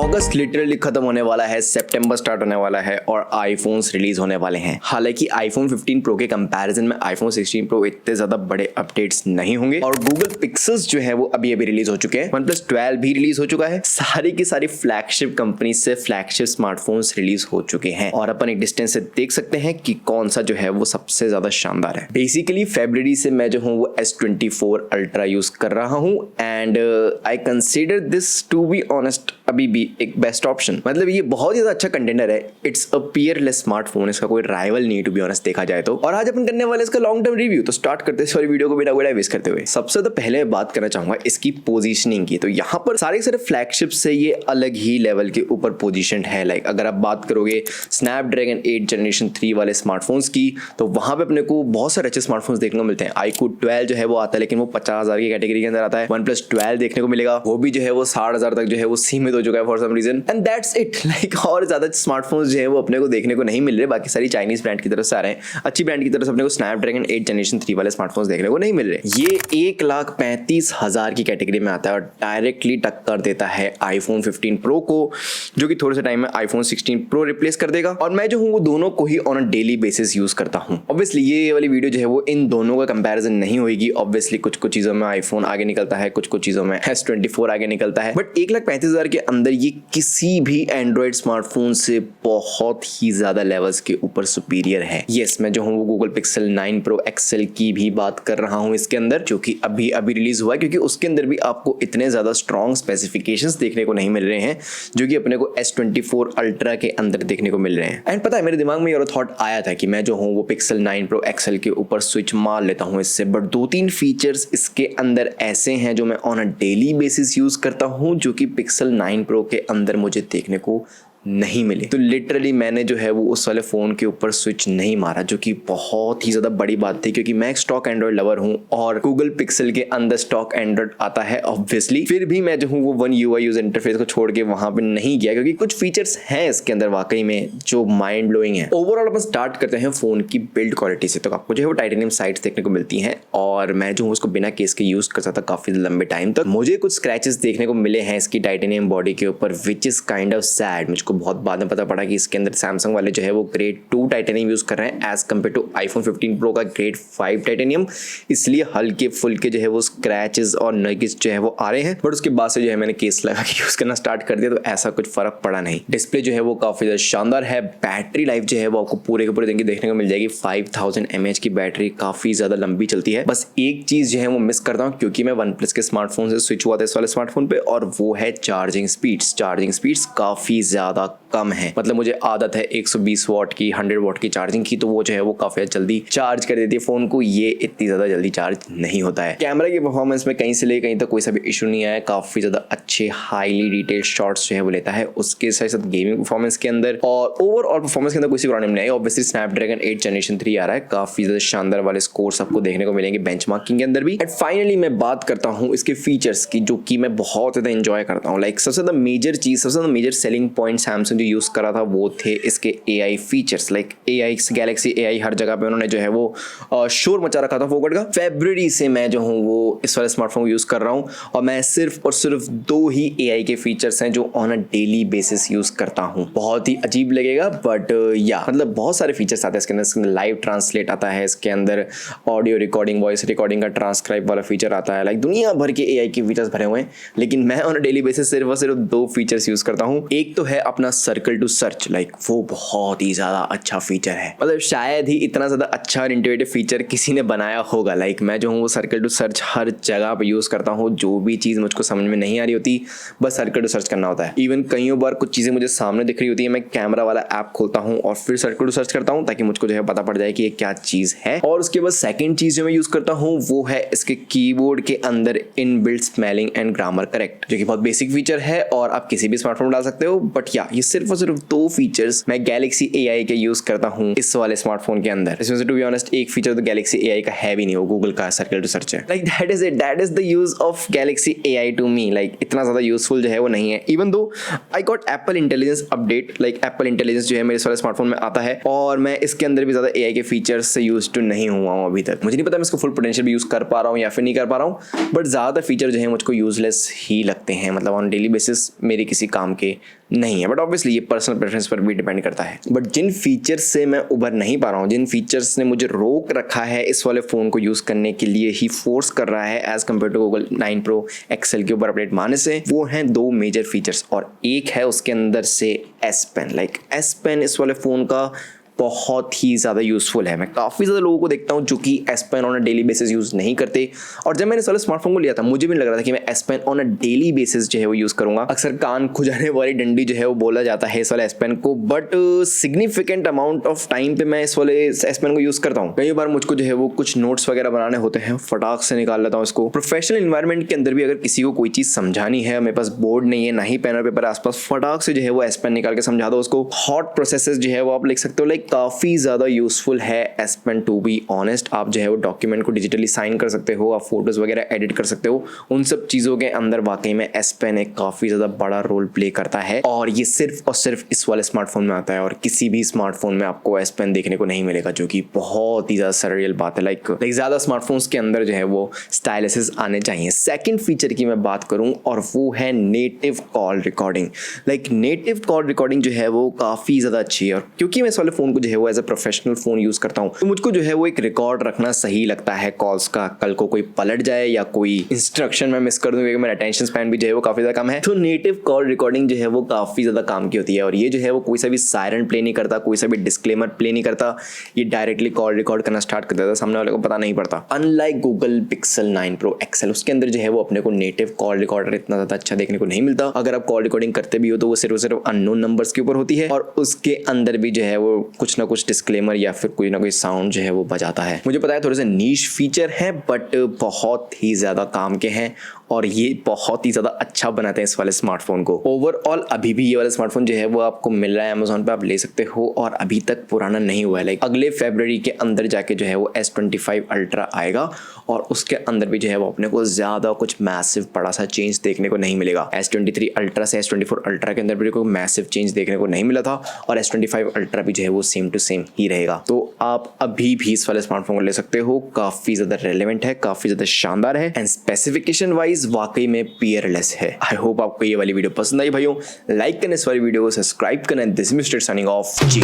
अगस्त literally खत्म होने वाला है, सितंबर स्टार्ट होने वाला है और आईफोन्स रिलीज होने वाले हैं। हालांकि आईफोन 15 प्रो के कंपैरिजन में आईफोन 16 प्रो इतने ज्यादा बड़े अपडेट्स नहीं होंगे और गूगल पिक्सेल्स जो है वो अभी रिलीज हो चुके हैं। OnePlus 12 भी रिलीज हो चुका है। सारी की सारी फ्लैगशिप कंपनी से फ्लैगशिप स्मार्टफोन्स रिलीज हो चुके हैं और अपन एक डिस्टेंस से देख सकते हैं कि कौन सा जो है वो सबसे ज्यादा शानदार है। बेसिकली फरवरी से मैं जो हूँ वो S24 अल्ट्रा यूज कर रहा हूँ and I consider this to be honest अभी भी एक बेस्ट ऑप्शन। मतलब ये बहुत ही ज्यादा अच्छा कंटेनर है। इट्स अ पीयरलेस स्मार्टफोन, इसका कोई राइवल नहीं टू बी ऑनेस्ट देखा जाए तो। और आज अपन करने वाले इसका लॉन्ग टर्म रिव्यू। तो स्टार्ट करते हैं सारी वीडियो को बिना कोई वेस्ट करते हुए। सबसे तो पहले बात करना चाहूंगा इसकी पोजीशनिंग की। तो यहाँ पर सारे फ्लैगशिप से ये अलग ही लेवल के ऊपर पोजीशन है। लाइक अगर आप बात करोगे स्नैपड्रैगन 8 जनरेशन 3 वाले स्मार्टफोन्स की तो वहां पे अपने को बहुत सारे अच्छे स्मार्टफोन्स देखने को मिलते हैं। iQOO 12 जो है वो आता है लेकिन वो 50,000 की कैटेगरी के अंदर आता है। OnePlus 12 देखने को मिलेगा, वो भी जो है वो 60,000 तक जो है वो सीमित हो चुका है for some reason and that's it. Like और ज्यादा स्मार्टफोन्स जो है वो अपने को देखने को नहीं मिल रहे। बाकी सारी चाइनीज ब्रांड की तरफ से आ रहे हैं। अच्छी ब्रांड की तरफ से अपने को स्नैपड्रैगन 8 जनरेशन 3 वाले स्मार्टफोन्स देखने को नहीं मिल रहे। ये 1,35,000 की कैटेगरी में आता है और डायरेक्टली टक्कर देता है आईफोन 15 प्रो को, जो कि थोड़े से टाइम में आईफोन 16 प्रो रिप्लेस कर देगा। और मैं जो हूँ वो दोनों को ही on a daily basis use करता हूँ। ऑब्वियसली ये वाली वीडियो जो है वो इन दोनों का कंपैरिजन नहीं होगी। ऑब्वियसली कुछ कुछ चीजों में आईफोन आगे निकलता है, कुछ कुछ चीजों में S24 आगे निकलता है, बट 1,35,000 के अंदर ये किसी भी एंड्रॉइड स्मार्टफोन से बहुत ही ज्यादा लेवल्स के ऊपर सुपीरियर है। यस, मैं जो हूँ वो गूगल पिक्सल 9 प्रो एक्सेल की भी बात कर रहा हूँ इसके अंदर, जो कि अभी रिलीज हुआ है, क्योंकि उसके अंदर भी आपको इतने ज्यादा स्ट्रॉन्ग स्पेसिफिकेशंस देखने को नहीं मिल रहे हैं जो कि अपने को S24 अल्ट्रा के अंदर देखने को मिल रहे हैं। एंड पता है मेरे दिमाग में ये थॉट आया था कि मैं जो हूँ वो पिक्सल 9 प्रो एक्सेल के ऊपर स्विच मार लेता हूँ इससे, बट 2-3 फीचर्स इसके अंदर ऐसे हैं जो मैं on a daily basis use करता हूँ जो कि पिक्सल 9 प्रो के अंदर मुझे देखने को नहीं मिले। तो लिटरली मैंने जो है वो उस वाले फोन के ऊपर स्विच नहीं मारा, जो कि बहुत ही ज्यादा बड़ी बात थी क्योंकि मैं एक स्टॉक एंड्रॉइड लवर हूं और गूगल पिक्सल के अंदर स्टॉक एंड्रॉइड आता है ऑब्वियसली। फिर भी मैं जो हूँ वो One UI यूजर इंटरफेस को छोड़ के वहां पे नहीं गया क्योंकि कुछ फीचर्स हैं इसके अंदर वाकई में जो माइंड ब्लोइंग है। ओवरऑल अपन स्टार्ट करते हैं फोन की बिल्ड क्वालिटी से। तो आपको जो है वो टाइटेनियम साइड्स देखने को मिलती हैं और मैं जो हूँ उसको बिना केस के यूज करता था काफी लंबे टाइम तक। मुझे कुछ स्क्रैचेस देखने को मिले हैं इसकी टाइटेनियम बॉडी के ऊपर, which is kind of sad. मुझको बहुत बाद में पता पड़ा कि इसके अंदर सैमसंग वाले जो है वो ग्रेड 2 टाइटेनियम यूज कर रहे हैं as compared to iPhone 15 pro का ग्रेड 5 टाइटेनियम, इसलिए हल्के फुल्के जो है वो स्क्रैचेस और नगिस जो है वो आ रहे हैं। बट उसके बाद से जो है मैंने केस लगा के यूज करना स्टार्ट कर दिया तो ऐसा कुछ फर्क पड़ा नहीं। डिस्प्ले जो है वो काफी ज्यादा शानदार है। बैटरी लाइफ जो है वो आपको पूरे के पूरे दिन की देखने को मिल जाएगी। 5000 mAh की बैटरी काफी ज्यादा लंबी चलती है। बस एक चीज जो है वो मिस करता हूँ क्योंकि मैं OnePlus के स्मार्टफोन से स्विच हुआ था इस वाले स्मार्टफोन पे, और वो है चार्जिंग स्पीड्स काफी ज्यादा कम है। मतलब मुझे आदत है 120 वॉट की 100 वॉट की चार्जिंग की, तो वो जो है वो काफी जल्दी चार्ज कर देती है फोन को। ये इतनी ज्यादा जल्दी चार्ज नहीं होता है। कैमरा की परफॉर्मेंस में कहीं से ले कहीं तक कोई सा भी इशू नहीं आया। काफी ज्यादा अच्छे हाईली डिटेल्ड शॉट्स जो है वो लेता है। उसके साथ साथ गेमिंग परफॉर्मेंस के अंदर और ओवरऑल परफॉर्मेंस के अंदर कोई सी प्रॉब्लम नहीं आई। ऑब्वियसली स्नैपड्रैगन 8 जनरेशन 3 आ रहा है, काफी ज्यादा शानदार वाले स्कोर्स आपको देखने को मिलेंगे बेंचमार्किंग के अंदर भी। एंड फाइनली मैं बात करता हूँ इसके फीचर्स की, जो कि मैं बहुत ज्यादा एंजॉय करता हूँ। लाइक सबसे ज्यादा मेजर चीज, सबसे ज्यादा मेजर सेलिंग पॉइंट सैमसंग जो यूज करा था वो थे इसके AI features. Like AI Galaxy AI हर जगह पे उन्होंने जो है वो शोर मचा रखा था फोकट का। फरवरी से मैं जो हूँ वो इस वाले स्मार्टफोन को यूज कर रहा हूँ और मैं सिर्फ और सिर्फ 2 ही AI के फीचर्स हैं जो on a daily basis use करता हूँ। बहुत ही अजीब लगेगा बट या मतलब बहुत सारे फीचर्स आते हैं इसके अंदर। लाइव ट्रांसलेट आता है इसके अंदर, ऑडियो रिकॉर्डिंग, वॉइस रिकॉर्डिंग का ट्रांसक्राइब वाला फीचर आता है। लाइक दुनिया भर के AI के फीचर्स भरे हुए हैं, लेकिन मैं ऑन अ डेली बेसिस सिर्फ और सिर्फ 2 फीचर्स यूज करता हूँ। एक तो है अपना सर्कल टू सर्च। लाइक वो बहुत ही ज्यादा अच्छा फीचर है। मतलब शायद ही इतना ज्यादा अच्छा और इंटुइटिव फीचर किसी ने बनाया होगा। लाइक मैं जो हूँ वो सर्कल टू सर्च हर जगह पे यूज करता हूँ। जो भी चीज मुझको समझ में नहीं आ रही होती बस सर्कल टू सर्च करना होता है। इवन कई बार कुछ चीजें मुझे सामने दिख रही होती है, मैं कैमरा वाला ऐप खोलता हूँ और फिर सर्कल टू सर्च करता हूँ ताकि मुझको जो है पता पड़ जाए कि ये क्या चीज है। और उसके बाद सेकंड चीज जो मैं यूज करता हूँ वो है इसके कीबोर्ड के अंदर inbuilt spelling and grammar correct, जो कि बहुत बेसिक फीचर है और आप किसी भी स्मार्टफोन में डाल सकते हो। बट या ये सिर्फ और सिर्फ 2 फीचर्स मैं गैलेक्सी AI के यूज करता हूँ इस वाले स्मार्टफोन के अंदर। इसमें से टू बी ऑनेस्ट एक फीचर तो गैलेक्सी AI का है भी नहीं, वो गूगल का सर्कल टू सर्च है। Like that is the use of Galaxy AI to me. Like इतना इतना ज़्यादा यूजफुल जो है वो नहीं है। Even though I got Apple intelligence update, like Apple intelligence जो है मेरे वाले स्मार्टफोन में आता है और मैं इसके अंदर भी ज़्यादा AI के फीचर्स से यूज टू नहीं हुआ हूँ अभी तक। मुझे नहीं पता मैं इसको फुल पोटेंशियल भी यूज़ कर पा रहा हूँ या फिर नहीं कर पा रहा हूँ, बट ज़्यादातर फीचर जो है मुझको यूजलेस ही लगते हैं, मतलब ऑन डेली बेसिस मेरे किसी काम के नहीं है। बट ऑब्वियसली ये पर्सनल प्रेफरेंस पर भी डिपेंड करता है। बट जिन फीचर्स से मैं उभर नहीं पा रहा हूँ, जिन फीचर्स ने मुझे रोक रखा है इस वाले फ़ोन को यूज़ करने के लिए ही फोर्स कर रहा है as compare to Google 9 Pro XL के ऊपर अपडेट मारने से, वो हैं दो मेजर फीचर्स और एक है उसके अंदर से S Pen। Like S Pen इस वाले फ़ोन का बहुत ही ज़्यादा यूज़फुल है। मैं काफ़ी ज़्यादा लोगों को देखता हूँ जो कि S Pen on a daily basis use नहीं करते, और जब मैंने इस वाले स्मार्टफोन को लिया था मुझे भी लग रहा था कि मैं S Pen on a daily basis जो है वो यूज़ करूँगा। अक्सर कान खुजाने वाली डंडी जो है वो बोला जाता है इस वाले S Pen को, but significant amount of time पे मैं इस वाले S Pen को यूज़ करता हूँ। कई बार मुझको जो है वो कुछ नोट्स वगैरह बनाने होते हैं, फटाक से निकाल लेता हूँ इसको। प्रोफेशनल इन्वायरमेंट के अंदर भी अगर किसी को कोई चीज़ समझानी है, मेरे पास बोर्ड नहीं है ना ही पेन और पेपर आसपास, फटाक से जो है वो S Pen निकाल के समझा दो उसको। हॉट प्रोसेसेस जो है वो आप लिख सकते हो, लाइक काफ़ी ज़्यादा यूजफुल है S Pen to be honest. आप जो है वो डॉक्यूमेंट को डिजिटली साइन कर सकते हो, आप फोटोज वगैरह एडिट कर सकते हो, उन सब चीज़ों के अंदर वाकई में S Pen एक काफ़ी ज़्यादा बड़ा रोल प्ले करता है। और ये सिर्फ और सिर्फ इस वाले स्मार्टफोन में आता है और किसी भी स्मार्टफोन में आपको S Pen देखने को नहीं मिलेगा, जो कि बहुत ही ज़्यादा सररियल बात है। लाइक ज़्यादा स्मार्टफोन्स के अंदर जो है वो स्टाइलिसेस आने चाहिए। सेकेंड फीचर की मैं बात करूँ और वो है native call recording. Like native call recording जो है वो काफ़ी ज़्यादा अच्छी है, और क्योंकि मैं इस वाले फ़ोन को जो है वो as a professional phone use करता हूं तो मुझको जो है वो एक रिकॉर्ड रखना सही लगता है कॉल्स का। कल को कोई पलट जाए या कोई इंस्ट्रक्शन मैं मिस कर दूं, क्योंकि मेरा अटेंशन स्पैन भी जो है वो काफी ज्यादा कम है, तो नेटिव कॉल रिकॉर्डिंग जो है वो काफी ज्यादा काम की होती है। और ये जो है वो कोई सा भी सायरन प्ले नहीं करता, कोई सा भी डिस्क्लेमर प्ले नहीं करता, ये डायरेक्टली कॉल रिकॉर्ड करना स्टार्ट कर देता है, सामने वाले को पता नहीं पड़ता। Unlike Google pixel 9 Pro XL, उसके अंदर जो है वो अपने को नेटिव कॉल रिकॉर्डर इतना ज्यादा अच्छा देखने को नहीं मिलता। अगर आप कॉल रिकॉर्डिंग करते भी हो तो वो सिर्फ अननोन नंबर्स के ऊपर होती है, और उसके अंदर भी जो है वो कुछ ना कुछ डिस्क्लेमर या फिर कोई ना कोई साउंड जो है वो बजाता है। मुझे पता है थोड़े से नीश फीचर है, बट बहुत ही ज्यादा काम के हैं और ये बहुत ही ज़्यादा अच्छा बनाते हैं इस वाले स्मार्टफोन को। ओवरऑल अभी भी ये वाला स्मार्टफोन जो है वो आपको मिल रहा है अमेजोन पे, आप ले सकते हो और अभी तक पुराना नहीं हुआ है। लाइक अगले फरवरी के अंदर जाके जो है वो S25 Ultra आएगा और उसके अंदर भी जो है वो अपने को ज़्यादा कुछ मैसिव बड़ा सा चेंज देखने को नहीं मिलेगा। S23 Ultra से S24 Ultra के अंदर भी कोई मैसिव चेंज देखने को नहीं मिला था और S25 Ultra भी जो है वो सेम टू सेम ही रहेगा। तो आप अभी भी इस वाले स्मार्टफोन को ले सकते हो, काफ़ी ज़्यादा रेलेवेंट है, काफ़ी ज़्यादा शानदार है एंड स्पेसिफिकेशन वाइज वाकई में पीयरलेस है। आई होप आपको ये वाली वीडियो पसंद आई भाइयों। लाइक करना इस वाली वीडियो को, सब्सक्राइब करना। This is mister signing off ji.